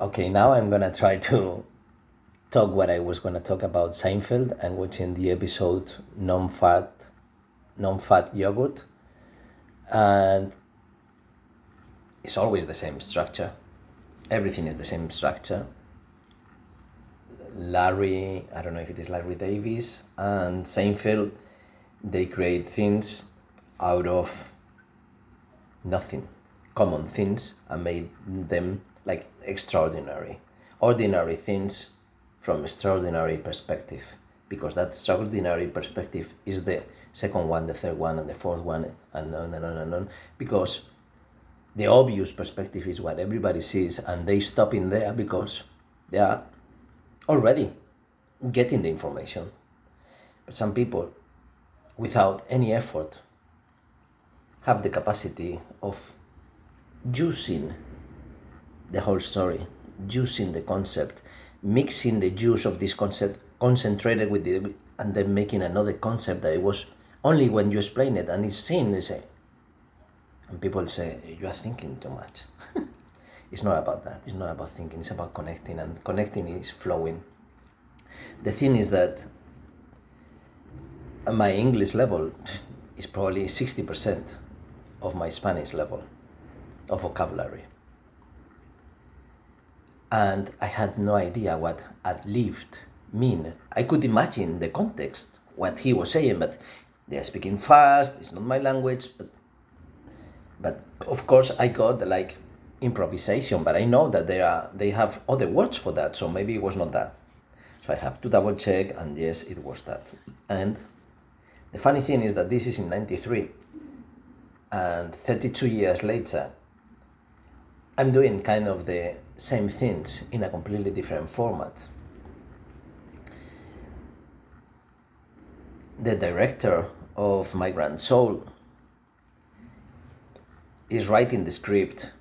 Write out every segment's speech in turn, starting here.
Okay, now I'm gonna try to talk what I was gonna talk about Seinfeld and watching the episode non-fat yogurt, and it's always the same structure. Everything is the same structure. Larry, I don't know if it is Larry Davis and Seinfeld, they create things out of nothing, common things, and made them like extraordinary. Ordinary things from extraordinary perspective, because that extraordinary perspective is the second one, the third one, and the fourth one, and on and on and on. Because the obvious perspective is what everybody sees, and they stop in there because they are already getting the information. But some people, without any effort, have the capacity of juicing the whole story, juicing the concept, mixing the juice of this concept, concentrated with the, and then making another concept that it was only when you explain it and it's seen, they say, and people say, you are thinking too much. It's not about that. It's not about thinking. It's about connecting, and connecting is flowing. The thing is that my English level is probably 60% of my Spanish level of vocabulary. And I had no idea what ad-libbed mean. I could imagine the context, what he was saying, but they are speaking fast, it's not my language. But of course I got like improvisation, but I know that they have other words for that, so maybe it was not that. So I have to double check, and yes, it was that. And the funny thing is that this is in 93, and 32 years later, I'm doing kind of the same things in a completely different format. The director of Migrant Soul is writing the script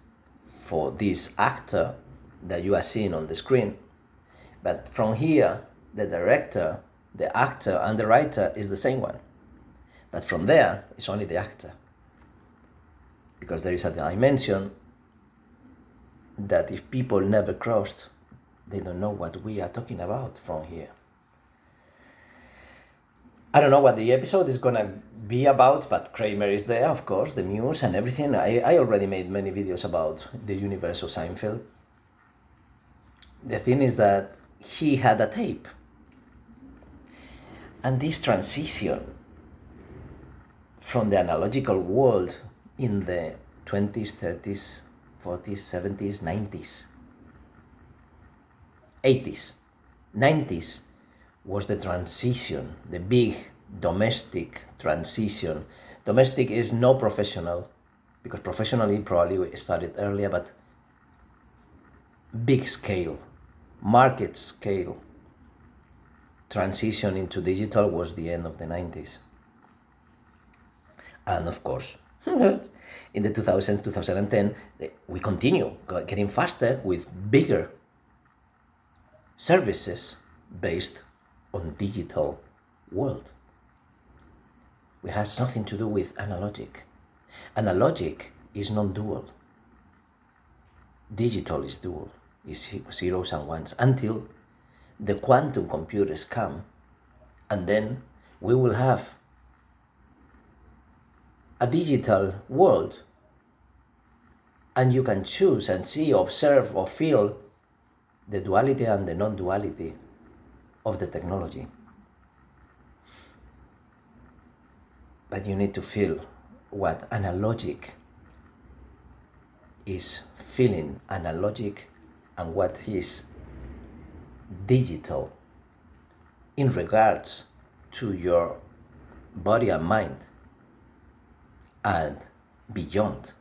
for this actor that you are seeing on the screen. But from here, the director, the actor, and the writer is the same one. But from there, it's only the actor. Because there is a dimension that if people never crossed, they don't know what we are talking about from here. I don't know what the episode is gonna be about, but Kramer is there, of course, the muse and everything. I already made many videos about the universe of Seinfeld. The thing is that he had a tape. And this transition from the analogical world in the 20s, 30s, 40s, 70s, 90s, 80s, 90s was the transition, the big domestic transition. Domestic is no professional, because professionally probably we started earlier, but big scale, market scale transition into digital was the end of the 90s. And of course, in the 2000, 2010, we continue getting faster with bigger services based on digital world. It has nothing to do with analogic. Analogic is non-dual. Digital is dual, is zeros and ones, until the quantum computers come, and then we will have a digital world, and you can choose and see, observe, or feel the duality and the non-duality of the technology. But you need to feel what analogic is feeling analogic and what is digital in regards to your body and mind and beyond.